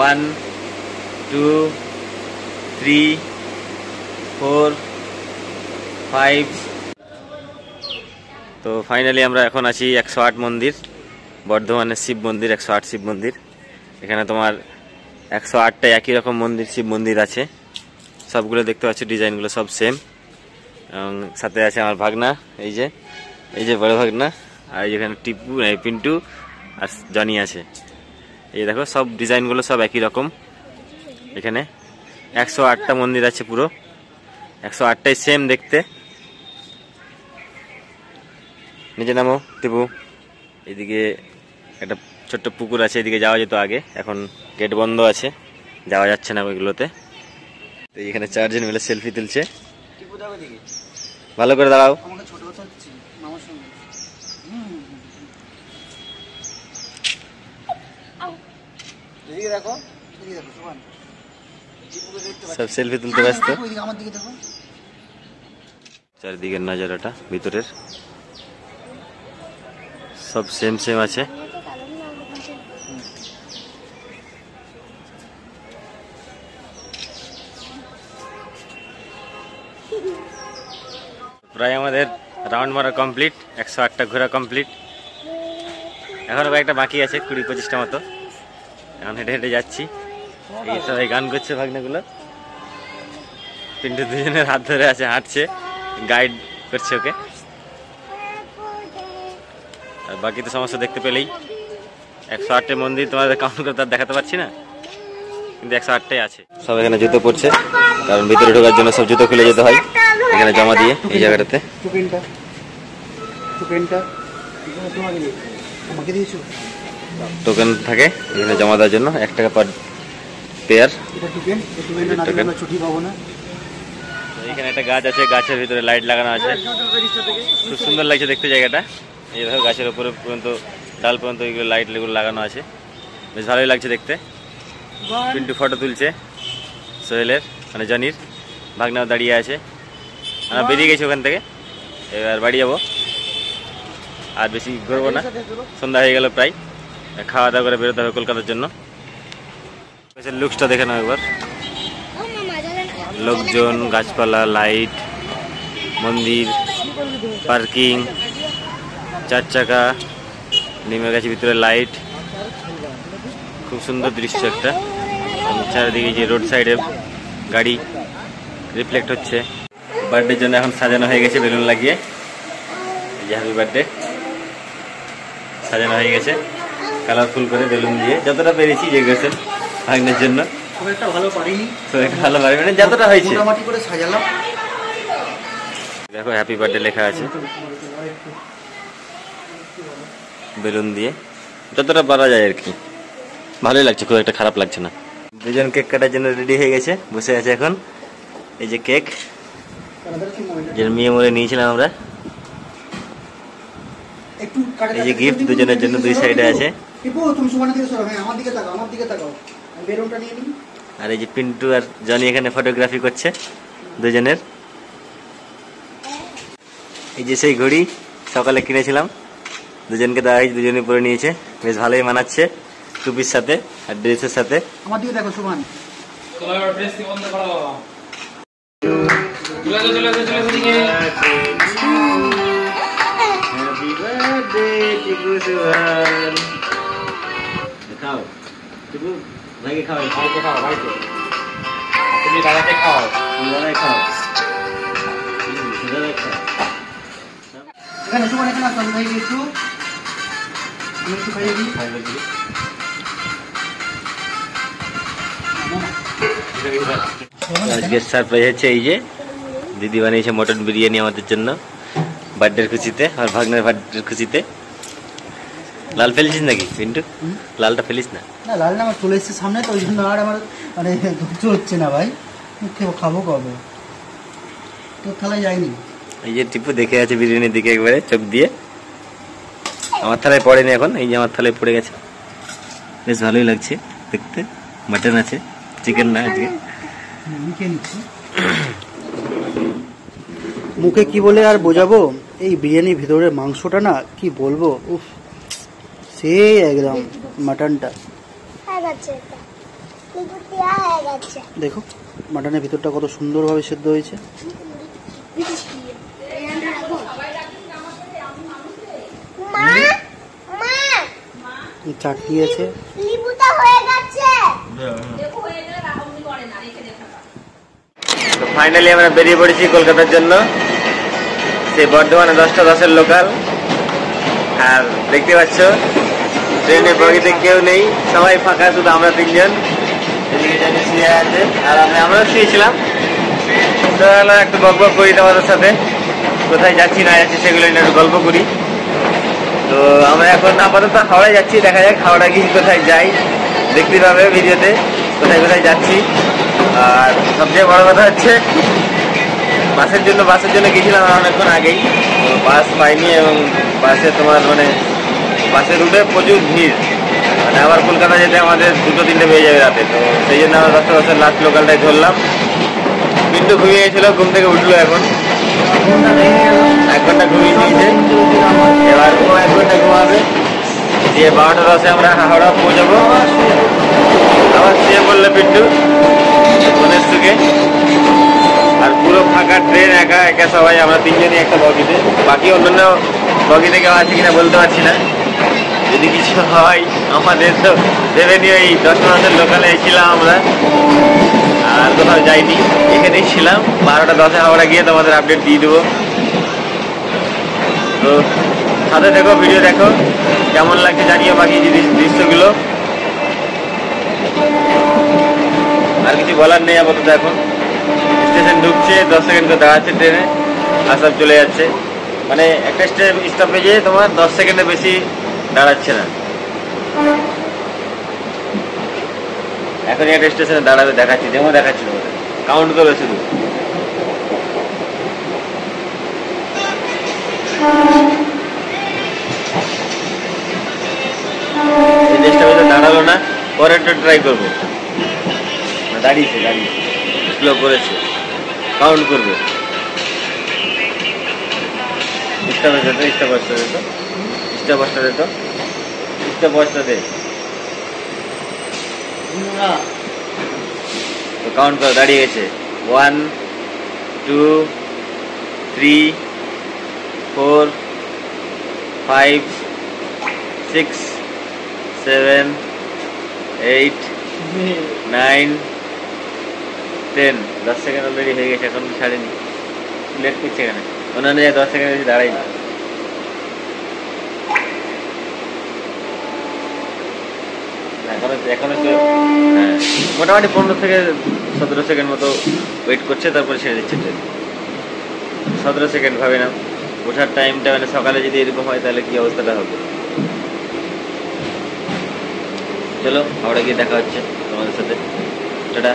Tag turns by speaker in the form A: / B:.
A: 1 2 3 4 5। তো ফাইনালি আমরা এখন আছি 108 মন্দির, বর্ধমানের শিব মন্দির, 108 শিব মন্দির। এখানে তোমার 108টা একই রকম মন্দির, শিব মন্দির আছে। সবগুলো দেখতে পাচ্ছ, ডিজাইনগুলো সব সেম। এবং সাথে আছে আমার ভাগনা, এই যে বড় ভাগনা, আর এখানে টিপু, পিন্টু আর জনি আছে। এই দেখো সব ডিজাইনগুলো সব একই রকম। এখানে 108টা মন্দির আছে, পুরো 108টাই সেম দেখতে। নিচে নামো টিপু। এদিকে একটা ছোট্ট পুকুর আছে, এদিকে যাওয়া যেত আগে, এখন গেট বন্ধ আছে, যাওয়া যাচ্ছে না ওইগুলোতে। তো এখানে 4 জন মিলে সেলফি তুলছে। ভালো করে দাঁড়াও। সব সেলফি তুলতে ব্যস্ত। চারিদিকের নজারাটা ভিতরের সব সেম সেম আছে। প্রায় আমাদের রাউন্ড মারা কমপ্লিট, 108টা ঘোরা কমপ্লিট। এখনো কয়েকটা বাকি আছে, 20-25টা মতো। এখন হেঁটে হেঁটে যাচ্ছি। এই সবাই গান করছে ভাগনাগুলো। পিন্টু দুজনের হাত ধরে আছে, হাঁটছে, গাইড করছে ওকে। আর বাকি তো সমস্ত দেখতে পেলেই। 108টে মন্দির তোমাদের কাউন্ট করে তার দেখাতে পারছি না, কিন্তু 108টাই আছে। সব এখানে জুতো পরছে, কারণ ভিতরে ঢোকার জন্য সব জুতো খুলে যেতে হয় এখানে জমা দিয়ে। এই জায়গাটাতে টোকেন থাকে এখানে জমা দেওয়ার জন্য, 1 টাকা পার পেয়ার টোকেন। এখানে একটা গাছ আছে, গাছের ভিতরে লাইট লাগানো আছে, খুব সুন্দর লাগছে দেখতে জায়গাটা। এই দেখো গাছের উপরে পর্যন্ত, ডাল পর্যন্ত এইগুলো লাইট এগুলো লাগানো আছে, বেশ ভালোই লাগছে দেখতে। পিন্টু ফটো তুলছে সোহেলের, মানে জনির। ভাগনাও দাঁড়িয়ে আছে। আমরা বেরিয়ে গেছি ওখান থেকে, এবার বাড়ি যাবো, আর বেশি ঘুরবো না, সন্ধ্যা হয়ে গেল প্রায়। খাওয়া দাওয়া করে বেরোতে হবে কলকাতার জন্য। লুকসটা দেখে নাও একবার। লোকজন, গাছপালা, লাইট, মন্দির, পার্কিং, 4 চাকা, নেমে গেছে ভিতরে লাইট। খুব সুন্দর দৃশ্য একটা। চারিদিকে যে রোড সাইডে গাড়ি রিফ্লেক্ট হচ্ছে। বার্থডের জন্য এখন সাজানো হয়ে গেছে বেলুন লাগিয়ে। এই যে হ্যাপি বার্থডে সাজানো হয়ে গেছে কালারফুল করে বেলুন দিয়ে, যতটা পেরেছি যে গেছেন ভাগ্নের জন্য। ভালো পারিনি, মানে যতটা হয়েছে সাজালাম। দেখো হ্যাপি বার্থডে লেখা আছে বেলুন দিয়ে, যতটা পারা যায় আর কি। ভালোই লাগছে, খুব একটা খারাপ লাগছে না। দুজন কেক কাটার জন্য রেডি হয়ে গেছে, বসে আছে এখন। এই যে কেক, যে মেয়ে মরে নিয়েছিলাম আমরা। এই যে গিফট দুজনের জন্য, 2 সাইডে আছে। আর এই যে পিন্টু আর জনি এখানে ফটোগ্রাফি করছে দুজনের। এই যে সেই ঘড়ি সকালে কিনেছিলাম, দুজনকে দেওয়া হয়েছে, দুজনে পরে নিয়েছে, বেশ ভালোই মানাচ্ছে টুপির সাথে আর ড্রেসের সাথে। আমার দিকে দেখো সুমান। খাও টিপু, ভাইকে খাও, ভাইকে খাও, ভাইকে। তুমি দাদাকে খাও, তুমি দাদাকে খাও, দাদাকে খাও। এখানে সুমান এখানে আসো, ভাই একটু আমি একটু খাইয়ে দিই। আজকের সারপ্রাইজ হচ্ছে এই যে দিদি বানিয়েছে মটন বিরিয়ানি আমাদের জন্য বার্থডের খুশিতে, আর ভাগ্নের বার্থডের খুশিতে। লাল ফেলিস নাকি পিন্টু? লালটা ফেলিস না। না লাল না, আমার চলে এসছে সামনে, তো ওই জন্য আর আমার মানে ধৈর্য হচ্ছে না ভাই। খাবো কবে, তোর থালায় যায়নি। এই যে টিপু দেখে আছে বিরিয়ানির দিকে একবারে চোখ দিয়ে। আমার থালায় পড়েনি এখন, এই যে আমার থালায় পড়ে গেছে। বেশ ভালোই লাগছে দেখতে। মাটন আছে, চিকেন না আজকে। মুখে কি বলে আর বোঝাবো, এই বিরিয়ানির ভিতরের মাংসটা না কি বলবো, উফ সেই একদম মাটনটা।
B: দেখো মাটনের ভিতরটা কত সুন্দরভাবে সেদ্ধ হয়েছে। চাটনি আছে।
A: তো ফাইনালি আমরা বেরিয়ে পড়েছি কলকাতার জন্য। সেই বর্ধমানে 10:10 লোকাল। আর দেখতে পাচ্ছ ট্রেনে বগিতে কেউ নেই, সবাই ফাঁকা, শুধু আমরা তিনজন। শুয়ে আছে আর আমরাও শুয়েছিলাম। তো একটু বকবক করি তোমাদের সাথে, কোথায় যাচ্ছি না যাচ্ছি সেগুলো নিয়ে একটু গল্প করি। তো আমরা এখন আপাতত হাওড়ায় যাচ্ছি, দেখা যাক হাওড়া গিয়ে কোথায় যাই, দেখতে পাবে ভিডিওতে কোথায় কোথায় যাচ্ছি। আর সবচেয়ে বড় কথা হচ্ছে বাসের জন্য গেছিলাম অনেকক্ষণ আগেই, তো বাস পাইনি এবং বাসে তোমার মানে বাসের রুটে প্রচুর ভিড়, মানে আবার কলকাতা যেতে আমাদের 2-3টে বেজে যাবে রাতে। তো সেই জন্য আমরা 10:10 লাস্ট লোকালটাই ধরলাম। কিন্তু ঘুমিয়ে গেছিলো, ঘুম থেকে উঠলো এখন 1 ঘন্টা ঘুমিয়ে দিয়েছে, এবার ও 1 ঘন্টা ঘুমাবে, দিয়ে 12:10 আমরা হাওড়া পৌঁছাবো। আবার শুয়ে পড়লো পিন্টু মনের সুখে। আর পুরো ফাঁকা ট্রেন, একা একা সবাই, আমরা তিনজনই একটা বগিতে, বাকি অন্যান্য বগিতে কেউ আছে কিনা বলতে পারছি না। যদি কিছু হয় আমাদের তো ভেবে নিয়ে এই 10:10 লোকালে এসেছিলাম আমরা, আর কোথাও যাইনি, এখানেই ছিলাম। 12:10 হাওড়া গিয়ে তোমাদের আপডেট দিয়ে দেবো। তো সাথে দেখো, ভিডিও দেখো, কেমন লাগছে জানিও বাকি দৃশ্যগুলো। আর কিছু বলার নেই আপাতত। এখন স্টেশন ঢুকছে, 10 সেকেন্ড করে দাঁড়াচ্ছে ট্রেনে, আর সব চলে যাচ্ছে। মানে একটা স্টপেজে তোমার 10 সেকেন্ডের বেশি দাঁড়াচ্ছে না। এখনই একটা স্টেশনে দাঁড়াবে, দেখাচ্ছি, যেমন দেখাচ্ছি তোমাদের, কাউন্ট করবে শুধু। এই স্টপেজে দাঁড়ালো না, পরে একটু ট্রাই করবো। দাঁড়িয়েছে স্লো করেছে, কাউন্ট করবে। স্টপেজটা দে, কাউন্ট করে দাঁড়িয়ে গেছে। 1 2 3 4 5 6 7 8 9 10 10 সেকেন্ড অলরেডি হয়ে গেছে, এখন ছাড়েনি, লেট করছে এখানে। অন্যান্য 10 সেকেন্ড বেশি দাঁড়াই না। এখনো হ্যাঁ, মোটামুটি 15-17 সেকেন্ড মতো ওয়েট করছে, তারপরে ছেড়ে দিচ্ছে ট্রেন। 17 সেকেন্ড ভাবে না, ওঠার টাইমটা মানে সকালে যদি এরকম হয় তাহলে কি অবস্থাটা হবে। চলো হাওড়া গিয়ে দেখা হচ্ছে তোমাদের সাথে, টাটা।